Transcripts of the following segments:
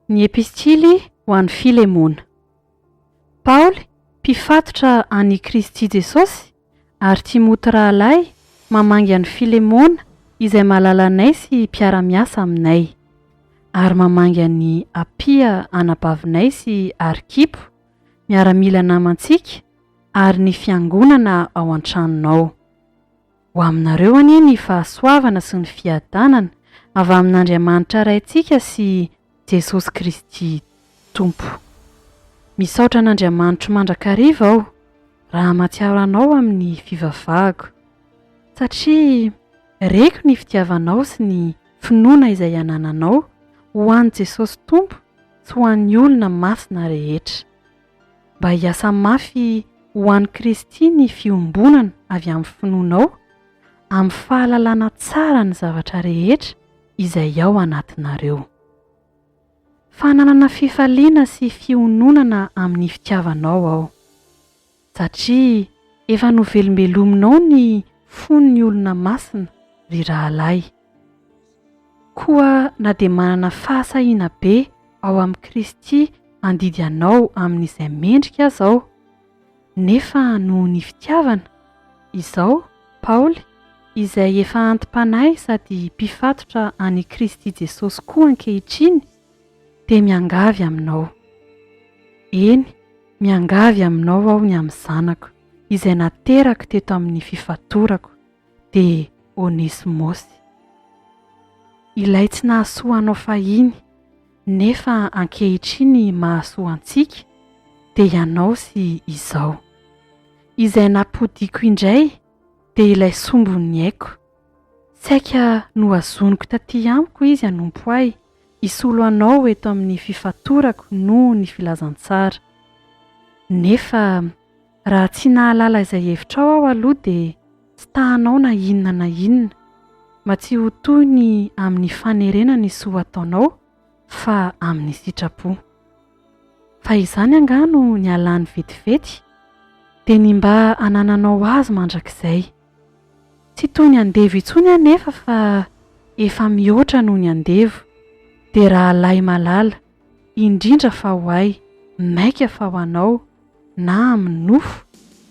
Ny epistily ho an'ny Filemona. Paoly, mpifatotra an'i Kristy Jesosy, ary Timoty rahalahy mamangy an'i Filemona izay mahalala anay sy mpiara-miasa aminay, ary mamangy an'i Apia anabavinay sy Arkipo, miaramila namantsika ary ny fiangonana ao an-tranonao. Ho aminareo anie ny fahasoavana sy ny fiadanana avy amin'Andriamanitra raintsika sy Jesosy Kristy Tompo. Misaotra an'Andriamanitra mandrakariva aho raha mahatsiaro anao amin'ny fivavahako, satria reko ny fitiavanao sy ny finoana izay anananao ho an'i Jesosy Tompo sy ho an'ny olona masina rehetra. Mba hiasa mafy ho an'i Kristy ny fiombonana avy amin'ny finoanao, amin'ny fahalalana tsara ny zavatra rehetra izay ao anatinareo. Fananana fifaliana sy fiononana amin'ny fitiavanao aho, satria efa novelombelominao ny fon'ny olona masina ry rahalahy. Koa na dia manana fahasahiana be ao amin'ny Kristy mandidy anao amin'izay mendrika aza aho, nefa noho ny fitiavana, izao Paoly, izay efa antim-panahy sady mpifatotra an'i Kristy Jesosy koa ankehitriny, dia miangavy aminao. Eny, miangavy aminao aho ny amin'ny zanako izay naterako teto amin'ny fifatorako, dia Onesimosy. Ilay tsy nahasoa anao fahiny, nefa ankehitriny mahasoa antsika, dia ianao sy izao. Izay napodiko indray, dia ilay sombon'ny haiko. Saika nohazoniko taty amiko izy hanompo ahy, hisolo anao eto amin'ny fifatorako noho ny filazantsara. Nefa raha tsy nahalala izay hevitrao aho aloha dia tsy tahanao na inona, mba tsy ho toy ny amin'ny fanerenana isoa ataonao fa amin'ny sitrapo. Fa izany angano ny alany vetivety, dia ny mba anananao azy mandrakizay. Tsy toy ny andevo intsony anefa fa efa mihoatra noho ny andevo, dia rahalahy malala, indrindra fa ho ahy, maika fa ho anao, na amin'ny nofo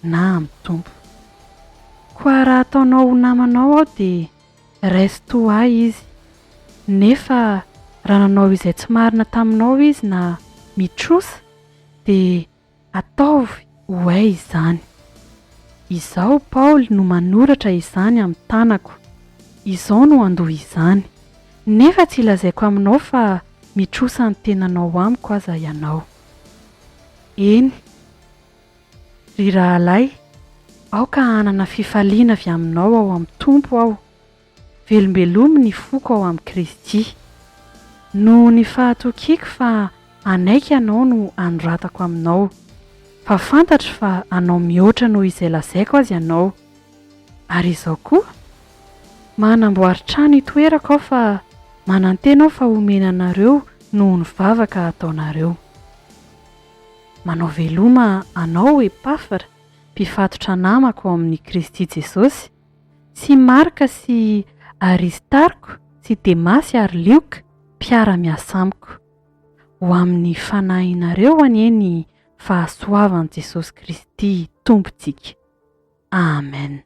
na amin'ny tompo. Koa raha ataonao ho namanao aho dia raisy toa ahy izy, nefa raha nanao izay tsy marina taminao izy na mitrosa, dia ataovy ho ahy izany. Izao Paoly no manoratra izany amin'ny tanako, izao no andoha izany, nefa tsy lazaiko aminao fa mitrosa ny tenanao amiko aza ianao. Eny, ry rahalahy, aoka hanana fifaliana avy aminao ao amin'ny Tompo aho, velombelomy ny foko ao amin'ny Kristy. Noho ny fahatokiako fa anaiky ianao no anoratako aminao, fa fantatro fa anao mihoatra noho izay lazaiko azy ianao. Ary izao koa, manamboary trano itoerako aho fa manantena aho fa omena anareo noho ny vavaka ataonareo. Manao veloma anao Epafra, mpifatotra namako ao amin'ny Kristy Jesosy, sy Marka sy Aristarko sy Demasy ary Lioka, mpiara-miasa amiko. Ho amin'ny fanahinareo anie ny fahasoavan'i Jesosy Kristy Tompontsika. Amen.